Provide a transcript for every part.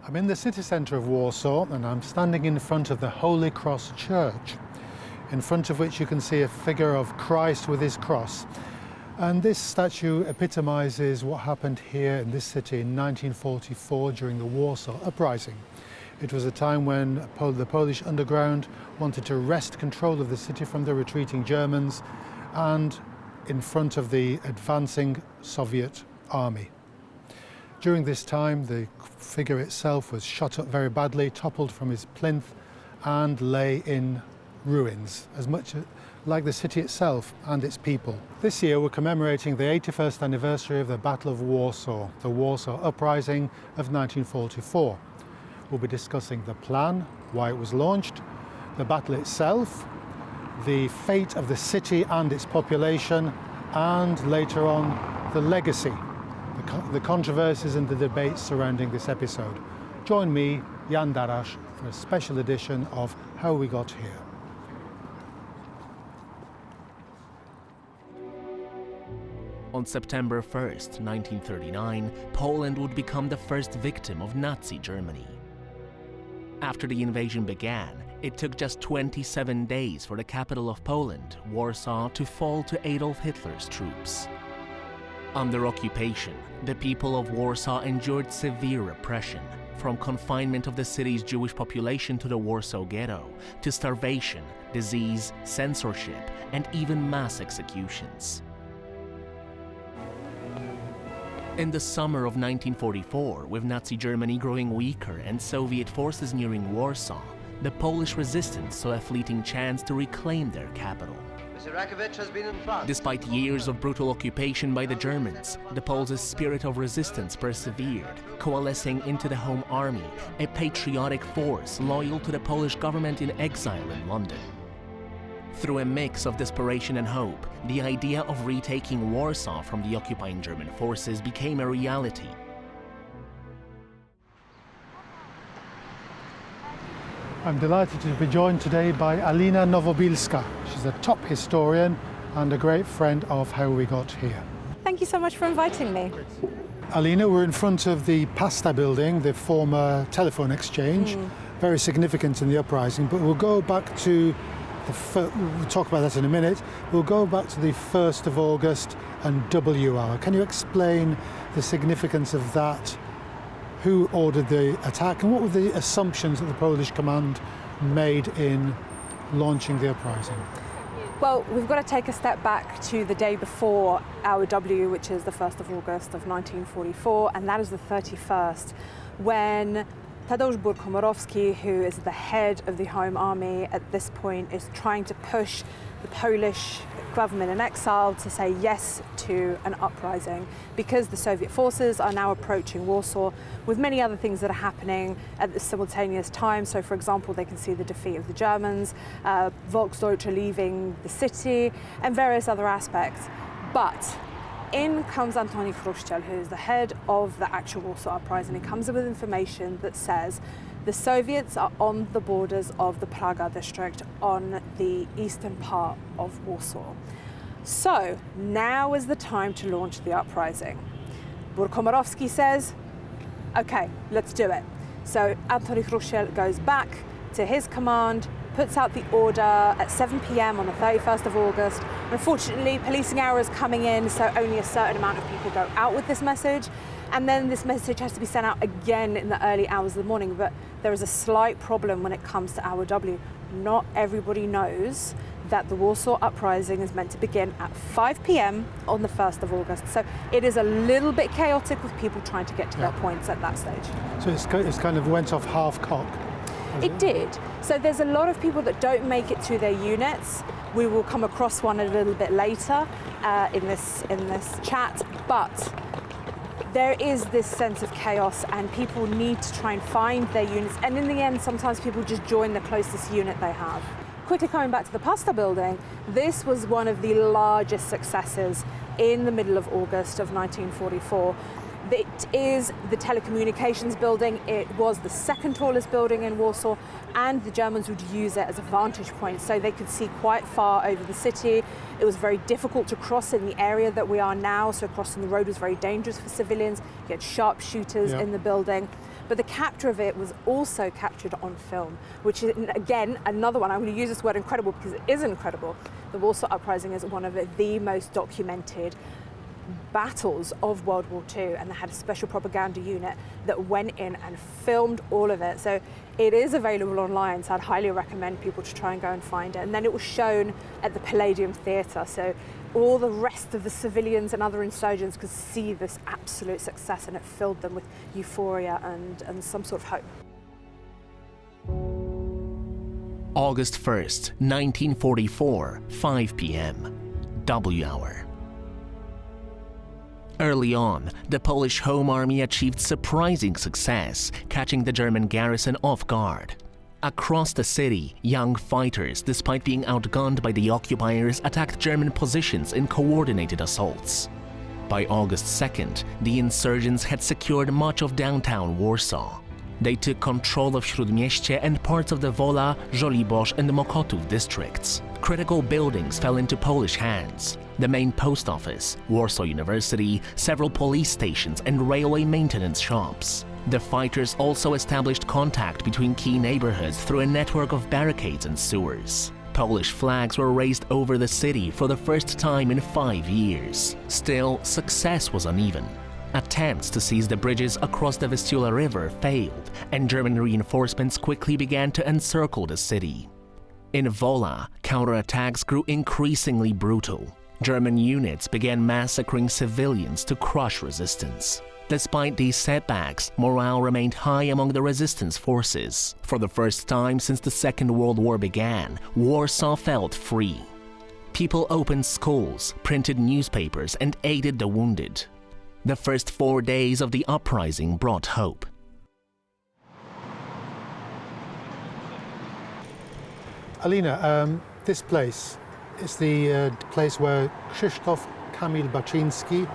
I'm in the city centre of Warsaw and I'm standing in front of the Holy Cross Church, in front of which you can see a figure of Christ with his cross. And this statue epitomises what happened here in this city in 1944 during the Warsaw Uprising. It was a time when the Polish underground wanted to wrest control of the city from the retreating Germans and in front of the advancing Soviet army. During this time, the figure itself was shot up very badly, toppled from his plinth and lay in ruins, as much like the city itself and its people. This year we're commemorating the 81st anniversary of the Battle of Warsaw, the Warsaw Uprising of 1944. We'll be discussing the plan, why it was launched, the battle itself, the fate of the city and its population, and later on the legacy, the controversies and the debates surrounding this episode. Join me, Jan Darasz, for a special edition of How We Got Here. On September 1st, 1939, Poland would become the first victim of Nazi Germany. After the invasion began, it took just 27 days for the capital of Poland, Warsaw, to fall to Adolf Hitler's troops. Under occupation, the people of Warsaw endured severe repression, from confinement of the city's Jewish population to the Warsaw Ghetto, to starvation, disease, censorship, and even mass executions. In the summer of 1944, with Nazi Germany growing weaker and Soviet forces nearing Warsaw, the Polish resistance saw a fleeting chance to reclaim their capital. Despite years of brutal occupation by the Germans, the Poles' spirit of resistance persevered, coalescing into the Home Army, a patriotic force loyal to the Polish government in exile in London. Through a mix of desperation and hope, the idea of retaking Warsaw from the occupying German forces became a reality. I'm delighted to be joined today by Alina Nowobilska. She's a top historian and a great friend of How We Got Here. Thank you so much for inviting me. Alina, we're in front of the Pasta building, the former telephone exchange, very significant in the uprising, but we'll go back to we'll talk about that in a minute. We'll go back to the 1st of August and W hour. Can you explain the significance of that? Who ordered the attack and what were the assumptions that the Polish command made in launching the uprising? Well, we've got to take a step back to the day before our W, which is the 1st of August of 1944, and that is the 31st, when Tadeusz Komorowski, who is the head of the Home Army at this point, is trying to push the Polish government in exile to say yes to an uprising because the Soviet forces are now approaching Warsaw with many other things that are happening at the simultaneous time. So, for example, they can see the defeat of the Germans, Volksdeutsche leaving the city, and various other aspects. But in comes Antoni Chruściel, who is the head of the actual Warsaw Uprising. He comes in with information that says the Soviets are on the borders of the Praga district on the eastern part of Warsaw. So now is the time to launch the uprising. Komorowski says, okay, let's do it. So Antoni Chruściel goes back to his command, puts out the order at 7 p.m. on the 31st of August. Unfortunately, policing hour is coming in, so only a certain amount of people go out with this message. And then this message has to be sent out again in the early hours of the morning. But there is a slight problem when it comes to our W. Not everybody knows that the Warsaw Uprising is meant to begin at 5 p.m. on the 1st of August. So it is a little bit chaotic with people trying to get to their points at that stage. So it's kind of went off half-cock. It did. So there's a lot of people that don't make it to their units. We will come across one a little bit later in this chat, but there is this sense of chaos and people need to try and find their units, and in the end sometimes people just join the closest unit they have. Quickly coming back to the Pasta building, this was one of the largest successes in the middle of August of 1944. It is the telecommunications building. It was the second tallest building in Warsaw, and the Germans would use it as a vantage point so they could see quite far over the city. It was very difficult to cross in the area that we are now, so crossing the road was very dangerous for civilians. You had sharpshooters in the building. But the capture of it was also captured on film, which is, again, another one. I'm going to use this word incredible because it is incredible. The Warsaw Uprising is one of the most documented battles of World War II, and they had a special propaganda unit that went in and filmed all of it. So it is available online, so I'd highly recommend people to try and go and find it. And then it was shown at the Palladium Theatre, so all the rest of the civilians and other insurgents could see this absolute success, and it filled them with euphoria and some sort of hope. August 1st, 1944, 5 p.m. W hour. Early on, the Polish Home Army achieved surprising success, catching the German garrison off guard. Across the city, young fighters, despite being outgunned by the occupiers, attacked German positions in coordinated assaults. By August 2nd, the insurgents had secured much of downtown Warsaw. They took control of Śródmieście and parts of the Wola, Żoliborz and Mokotów districts. Critical buildings fell into Polish hands. The main post office, Warsaw University, several police stations and railway maintenance shops. The fighters also established contact between key neighborhoods through a network of barricades and sewers. Polish flags were raised over the city for the first time in 5 years. Still, success was uneven. Attempts to seize the bridges across the Vistula River failed, and German reinforcements quickly began to encircle the city. In Wola, counterattacks grew increasingly brutal. German units began massacring civilians to crush resistance. Despite these setbacks, morale remained high among the resistance forces. For the first time since the Second World War began, Warsaw felt free. People opened schools, printed newspapers, and aided the wounded. The first 4 days of the uprising brought hope. Alina, this place is the place where Krzysztof Kamil Baczyński,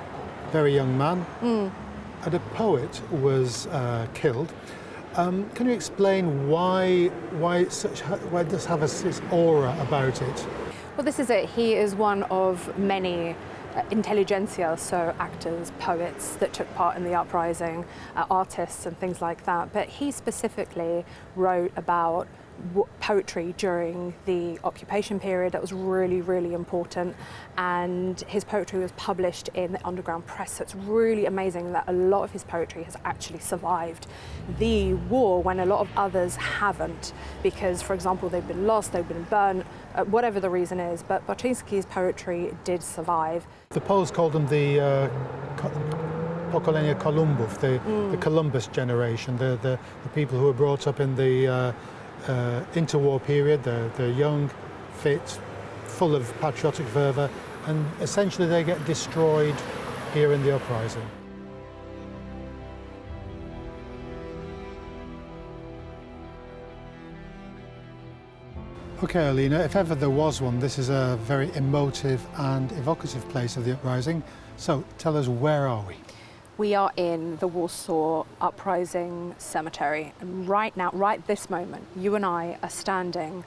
very young man, and a poet, was killed. Can you explain why this have this aura about it? Well, this is it. He is one of many intelligentsia, so actors, poets that took part in the uprising, artists and things like that. But he specifically wrote about poetry during the occupation period. That was really, really important, and his poetry was published in the underground press, so it's really amazing that a lot of his poetry has actually survived the war when a lot of others haven't, because, for example, they've been lost, they've been burnt, whatever the reason is, but Baczyński's poetry did survive. The Poles called them the pokolenia Kolumbów, the Columbus generation, the people who were brought up in the interwar period. They're young, fit, full of patriotic fervour, and essentially they get destroyed here in the uprising. Okay, Alina, if ever there was one, this is a very emotive and evocative place of the uprising. So tell us, where are we? We are in the Warsaw Uprising Cemetery, and right now, right this moment, you and I are standing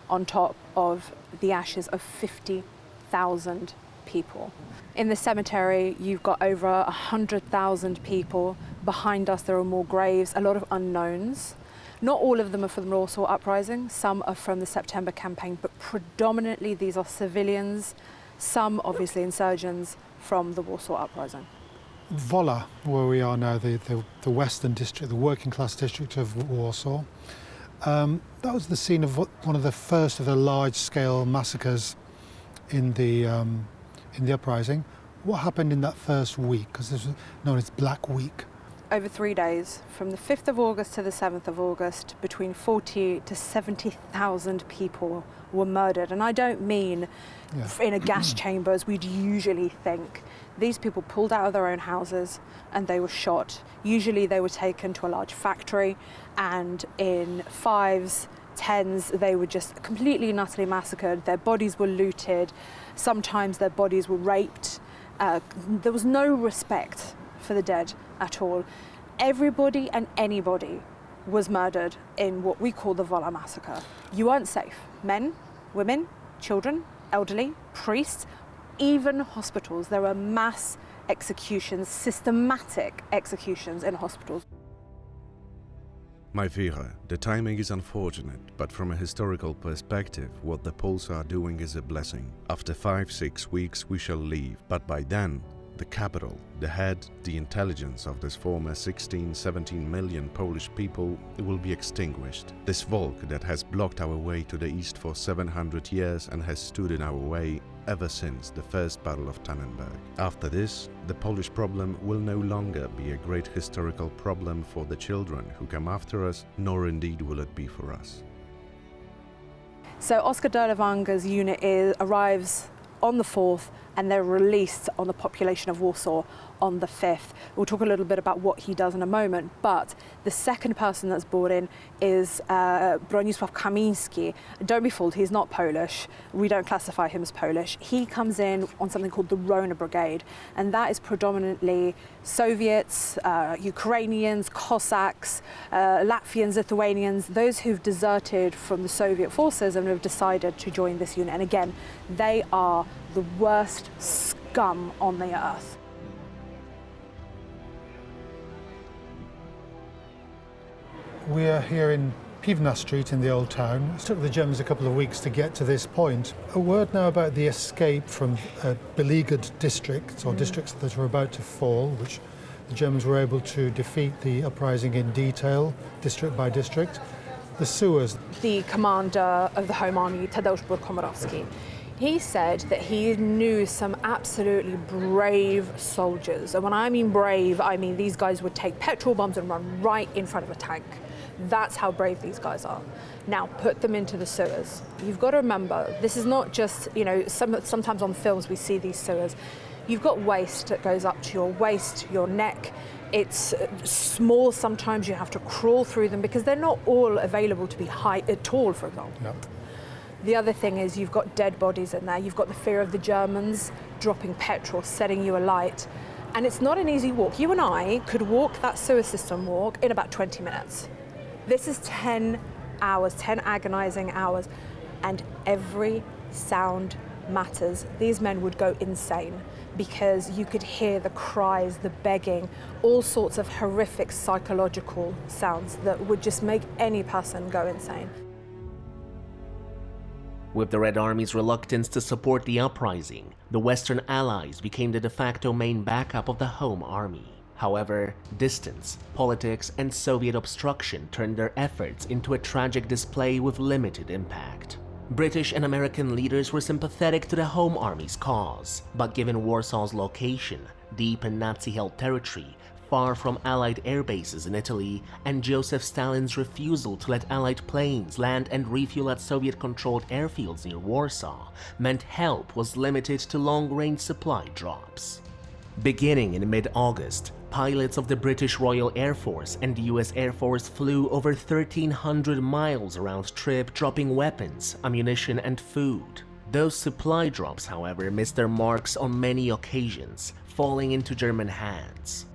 on top of the ashes of 50,000 people. In the cemetery, you've got over 100,000 people. Behind us, there are more graves, a lot of unknowns. Not all of them are from the Warsaw Uprising, some are from the September campaign, but predominantly these are civilians, some obviously insurgents from the Warsaw Uprising. Wola, where we are now, the western district, the working class district of Warsaw, that was the scene of one of the first of the large-scale massacres in the uprising. What happened in that first week? Because this was known as Black Week. Over 3 days, from the 5th of August to the 7th of August, between 40 to 70,000 people were murdered. And I don't mean in a gas chamber as we'd usually think. These people pulled out of their own houses and they were shot. Usually they were taken to a large factory, and in 5s, 10s, they were just completely and utterly massacred. Their bodies were looted. Sometimes their bodies were raped. There was no respect for the dead at all. Everybody and anybody was murdered in what we call the Wola massacre. You weren't safe. Men, women, children, elderly, priests, even hospitals. There were mass executions, systematic executions in hospitals. My Vera, the timing is unfortunate, but from a historical perspective, what the Poles are doing is a blessing. After 5-6 weeks we shall leave, but by then, the capital, the head, the intelligence of this former 16-17 million Polish people will be extinguished. This Volk that has blocked our way to the east for 700 years and has stood in our way ever since the First Battle of Tannenberg. After this, the Polish problem will no longer be a great historical problem for the children who come after us, nor indeed will it be for us. So Oskar Derlewanger's unit arrives on the 4th, and they're released on the population of Warsaw on the 5th. We'll talk a little bit about what he does in a moment, but the second person that's brought in is Bronisław Kamiński. Don't be fooled, he's not Polish. We don't classify him as Polish. He comes in on something called the Rona Brigade, and that is predominantly Soviets, Ukrainians, Cossacks, Latvians, Lithuanians, those who've deserted from the Soviet forces and have decided to join this unit. And again, they are the worst scum on the earth. We are here in Piwna Street in the Old Town. It took the Germans a couple of weeks to get to this point. A word now about the escape from beleaguered districts, or districts that were about to fall, which the Germans were able to defeat the uprising in detail, district by district. The sewers. The commander of the Home Army, Tadeusz Komorowski, he said that he knew some absolutely brave soldiers. And when I mean brave, I mean these guys would take petrol bombs and run right in front of a tank. That's how brave these guys are. Now put them into the sewers. You've got to remember, this is not just, sometimes on films we see these sewers. You've got waste that goes up to your waist, your neck. It's small, sometimes you have to crawl through them because they're not all available to be tall, for example. Yep. The other thing is you've got dead bodies in there. You've got the fear of the Germans dropping petrol, setting you alight. And it's not an easy walk. You and I could walk that sewer system walk in about 20 minutes. This is 10 hours, 10 agonizing hours, and every sound matters. These men would go insane because you could hear the cries, the begging, all sorts of horrific psychological sounds that would just make any person go insane. With the Red Army's reluctance to support the uprising, the Western Allies became the de facto main backup of the Home Army. However, distance, politics, and Soviet obstruction turned their efforts into a tragic display with limited impact. British and American leaders were sympathetic to the Home Army's cause, but given Warsaw's location, deep in Nazi-held territory, far from Allied air bases in Italy, and Joseph Stalin's refusal to let Allied planes land and refuel at Soviet-controlled airfields near Warsaw, meant help was limited to long-range supply drops. Beginning in mid-August, pilots of the British Royal Air Force and the US Air Force flew over 1,300 miles round trip, dropping weapons, ammunition, and food. Those supply drops, however, missed their marks on many occasions, falling into German hands.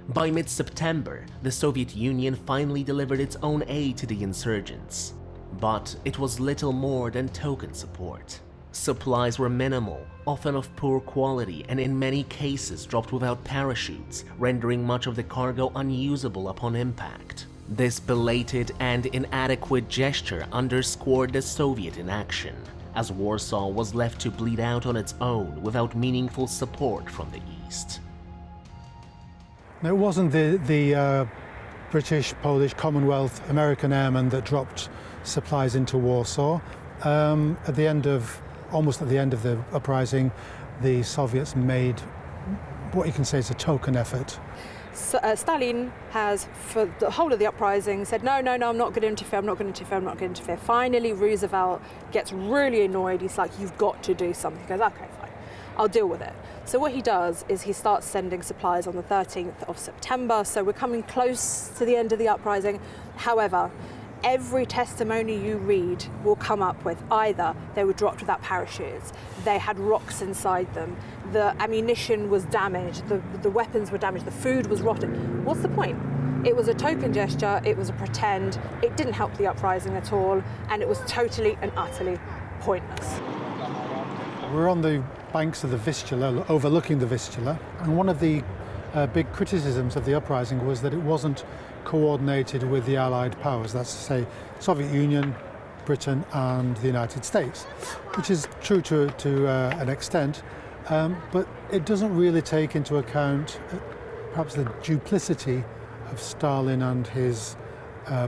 By mid-September, the Soviet Union finally delivered its own aid to the insurgents. But it was little more than token support. Supplies were minimal, often of poor quality, and in many cases dropped without parachutes, rendering much of the cargo unusable upon impact. This belated and inadequate gesture underscored the Soviet inaction, as Warsaw was left to bleed out on its own without meaningful support from the East. Now, it wasn't the British, Polish, Commonwealth, American airmen that dropped supplies into Warsaw. Almost at the end of the uprising, the Soviets made what you can say is a token effort. So, Stalin has, for the whole of the uprising, said, no, I'm not going to interfere. Finally, Roosevelt gets really annoyed. He's like, you've got to do something. He goes, okay, fine, I'll deal with it. So what he does is he starts sending supplies on the 13th of September. So we're coming close to the end of the uprising. However, every testimony you read will come up with either they were dropped without parachutes, they had rocks inside them, the ammunition was damaged, the weapons were damaged, the food was rotten. What's the point? It was a token gesture, it was a pretend, it didn't help the uprising at all, and it was totally and utterly pointless. We're on the banks of the Vistula, overlooking the Vistula, and one of the big criticisms of the uprising was that it wasn't coordinated with the Allied powers, that's to say Soviet Union, Britain and the United States, which is true to an extent, but it doesn't really take into account perhaps the duplicity of Stalin and his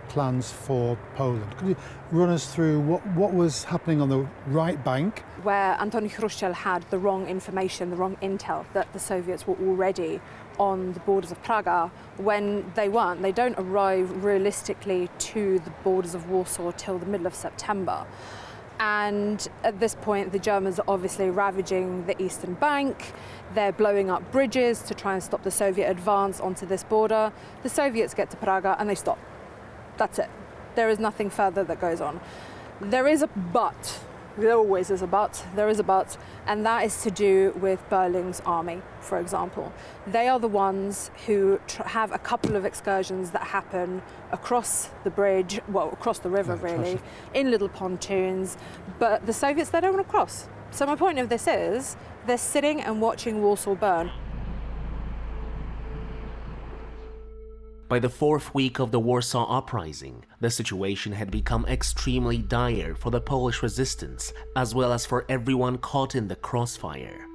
plans for Poland. Could you run us through what was happening on the right bank? Where Antoni Hrustel had the wrong information, the wrong intel, that the Soviets were already on the borders of Praga, when they weren't. They don't arrive realistically to the borders of Warsaw till the middle of September. And at this point, the Germans are obviously ravaging the eastern bank. They're blowing up bridges to try and stop the Soviet advance onto this border. The Soviets get to Praga and they stop. That's it. There is nothing further that goes on. There is a but. There always is a but. There is a but, and that is to do with Berling's army, for example. They are the ones who have a couple of excursions that happen across the bridge, well, across the river really, in little pontoons, but the Soviets, they don't want to cross. So my point of this is, they're sitting and watching Warsaw burn. By the fourth week of the Warsaw Uprising, the situation had become extremely dire for the Polish resistance, as well as for everyone caught in the crossfire.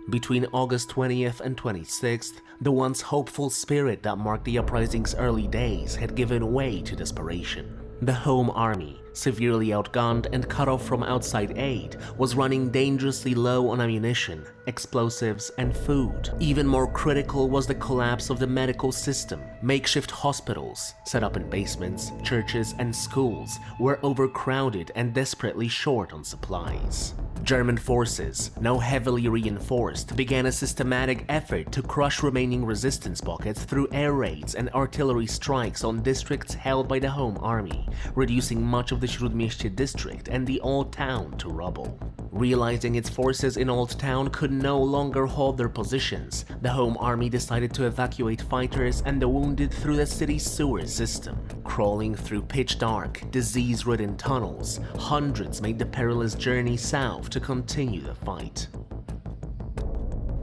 Between August 20th and 26th, the once hopeful spirit that marked the uprising's early days had given way to desperation. The Home Army, severely outgunned and cut off from outside aid, was running dangerously low on ammunition, explosives, and food. Even more critical was the collapse of the medical system. Makeshift hospitals, set up in basements, churches, and schools, were overcrowded and desperately short on supplies. German forces, now heavily reinforced, began a systematic effort to crush remaining resistance pockets through air raids and artillery strikes on districts held by the Home Army, reducing much of the Śródmieście district and the Old Town to rubble. Realizing its forces in Old Town could no longer hold their positions, the Home Army decided to evacuate fighters and the wounded through the city's sewer system. Crawling through pitch-dark, disease-ridden tunnels, hundreds made the perilous journey south to continue the fight.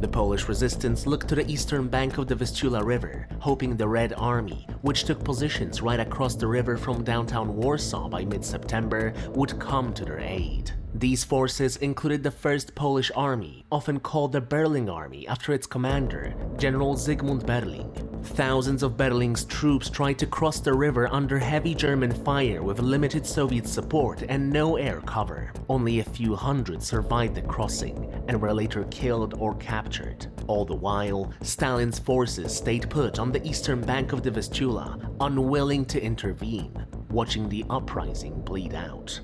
The Polish resistance looked to the eastern bank of the Vistula River, hoping the Red Army, which took positions right across the river from downtown Warsaw by mid-September, would come to their aid. These forces included the 1st Polish Army, often called the Berling Army after its commander, General Zygmunt Berling. Thousands of Berling's troops tried to cross the river under heavy German fire with limited Soviet support and no air cover. Only a few hundred survived the crossing and were later killed or captured. All the while, Stalin's forces stayed put on the eastern bank of the Vistula, unwilling to intervene, watching the uprising bleed out.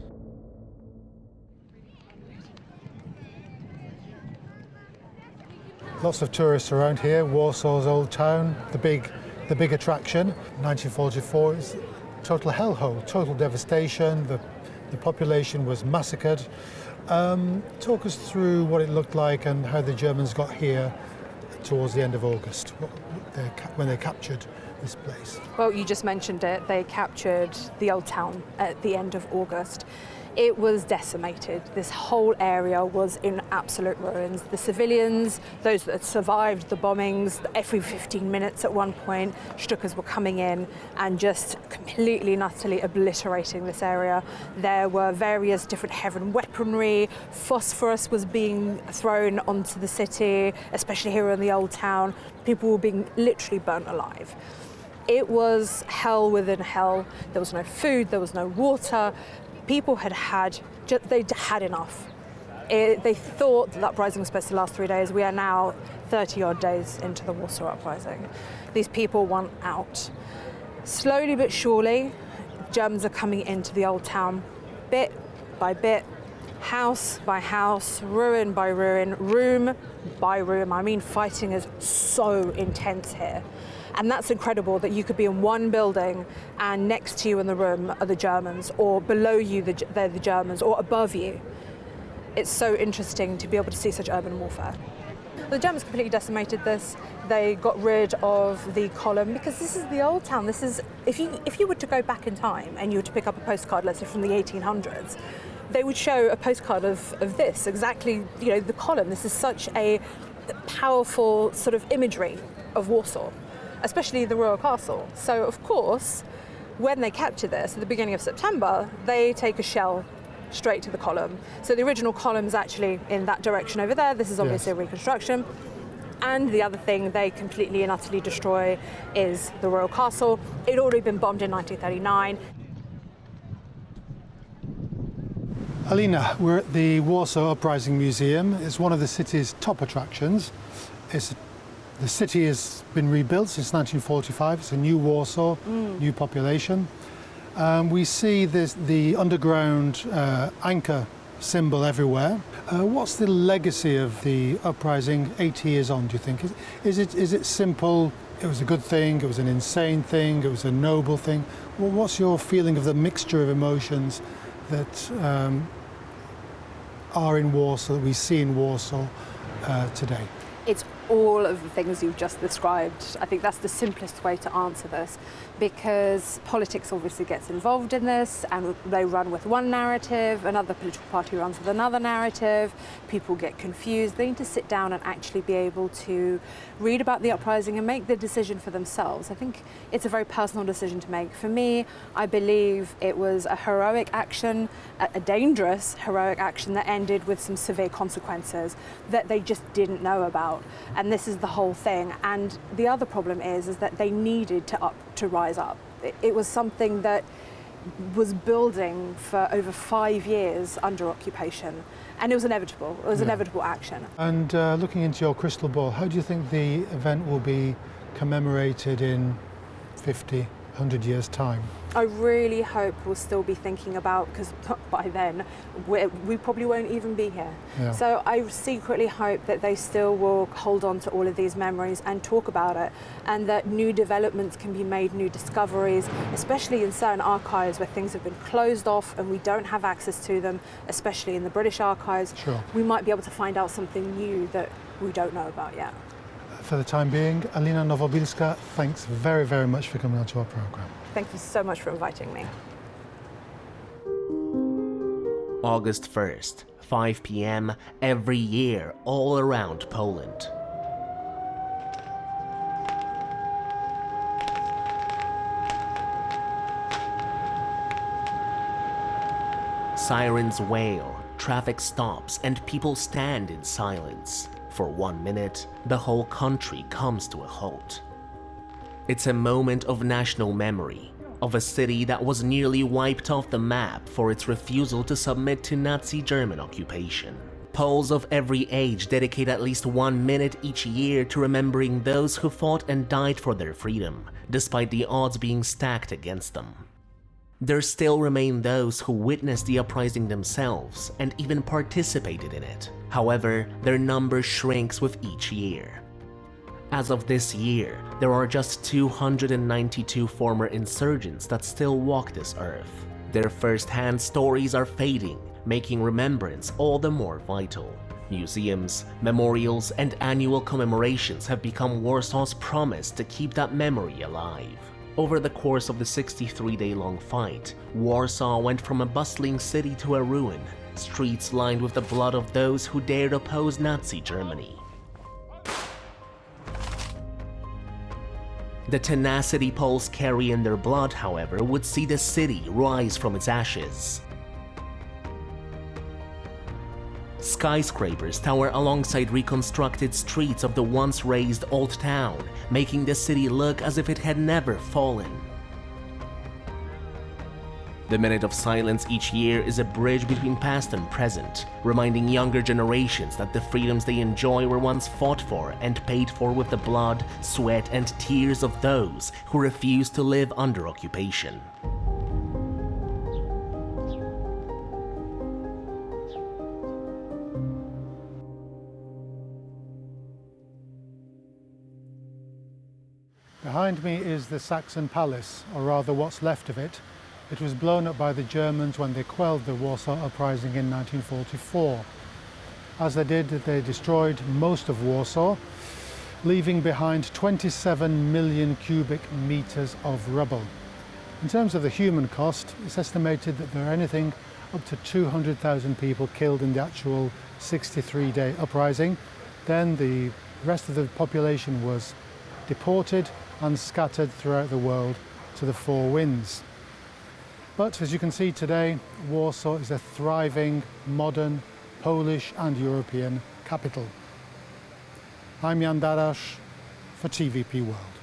Lots of tourists around here. Warsaw's old town, the big attraction. 1944 is total hellhole, total devastation. The population was massacred. Talk us through what it looked like and how the Germans got here towards the end of August, when they captured this place. Well, you just mentioned it. They captured the old town at the end of August. It was decimated. This whole area was in absolute ruins. The civilians, those that had survived the bombings, every 15 minutes at one point, Stukas were coming in and just completely and utterly obliterating this area. There were various different heavy weaponry. Phosphorus was being thrown onto the city, especially here in the old town. People were being literally burnt alive. It was hell within hell. There was no food, there was no water. People they'd had enough. They thought that the uprising was supposed to last 3 days. We are now 30-odd days into the Warsaw Uprising. These people want out. Slowly but surely, Germans are coming into the old town, bit by bit, house by house, ruin by ruin, room by room. I mean, fighting is so intense here. And that's incredible that you could be in one building and next to you in the room are the Germans, or below you they're the Germans, or above you. It's so interesting to be able to see such urban warfare. The Germans completely decimated this. They got rid of the column because this is the old town. This is, if you were to go back in time and you were to pick up a postcard, let's say from the 1800s, they would show a postcard of this, exactly, the column. This is such a powerful sort of imagery of Warsaw, especially the royal castle. So of course, when they capture this at the beginning of September, they take a shell straight to the column. So the original column is actually in that direction over there. This is obviously a reconstruction. And the other thing they completely and utterly destroy is the royal castle. It had already been bombed in 1939. Alina, we're at the Warsaw Uprising Museum. It's one of the city's top attractions. The city has been rebuilt since 1945. It's a new Warsaw, new population. We see the underground anchor symbol everywhere. What's the legacy of the uprising 80 years on, do you think? Is it simple, it was a good thing, it was an insane thing, it was a noble thing? Well, what's your feeling of the mixture of emotions that are in Warsaw, that we see in Warsaw today? It's all of the things you've just described. I think that's the simplest way to answer this, because politics obviously gets involved in this, and they run with one narrative, another political party runs with another narrative, people get confused. They need to sit down and actually be able to read about the uprising and make the decision for themselves. I think it's a very personal decision to make. For me, I believe it was a heroic action, a dangerous heroic action that ended with some severe consequences that they just didn't know about. And this is the whole thing. And the other problem is that they needed to rise up. It was something that was building for over 5 years under occupation, and it was inevitable. It was inevitable action. And looking into your crystal ball, how do you think the event will be commemorated in 50, 100 years' time? I really hope we'll still be thinking about, because by then we probably won't even be here. Yeah. So I secretly hope that they still will hold on to all of these memories and talk about it, and that new developments can be made, new discoveries, especially in certain archives where things have been closed off and we don't have access to them, especially in the British archives. Sure. We might be able to find out something new that we don't know about yet. For the time being, Alina Nowobilska, thanks very, very much for coming onto our programme. Thank you so much for inviting me. August 1st, 5 p.m. every year all around Poland. Sirens wail, traffic stops, and people stand in silence. For 1 minute, the whole country comes to a halt. It's a moment of national memory, of a city that was nearly wiped off the map for its refusal to submit to Nazi German occupation. Poles of every age dedicate at least 1 minute each year to remembering those who fought and died for their freedom, despite the odds being stacked against them. There still remain those who witnessed the uprising themselves and even participated in it. However, their number shrinks with each year. As of this year, there are just 292 former insurgents that still walk this earth. Their first-hand stories are fading, making remembrance all the more vital. Museums, memorials, and annual commemorations have become Warsaw's promise to keep that memory alive. Over the course of the 63-day-long fight, Warsaw went from a bustling city to a ruin, streets lined with the blood of those who dared oppose Nazi Germany. The tenacity Poles carry in their blood, however, would see the city rise from its ashes. Skyscrapers tower alongside reconstructed streets of the once razed old town, making the city look as if it had never fallen. The minute of silence each year is a bridge between past and present, reminding younger generations that the freedoms they enjoy were once fought for and paid for with the blood, sweat, and tears of those who refused to live under occupation. Behind me is the Saxon Palace, or rather what's left of it. It was blown up by the Germans when they quelled the Warsaw Uprising in 1944. As they did, they destroyed most of Warsaw, leaving behind 27 million cubic meters of rubble. In terms of the human cost, it's estimated that there are anything up to 200,000 people killed in the actual 63-day uprising. Then the rest of the population was deported and scattered throughout the world to the four winds. But as you can see today, Warsaw is a thriving, modern, Polish and European capital. I'm Jan Darasz for TVP World.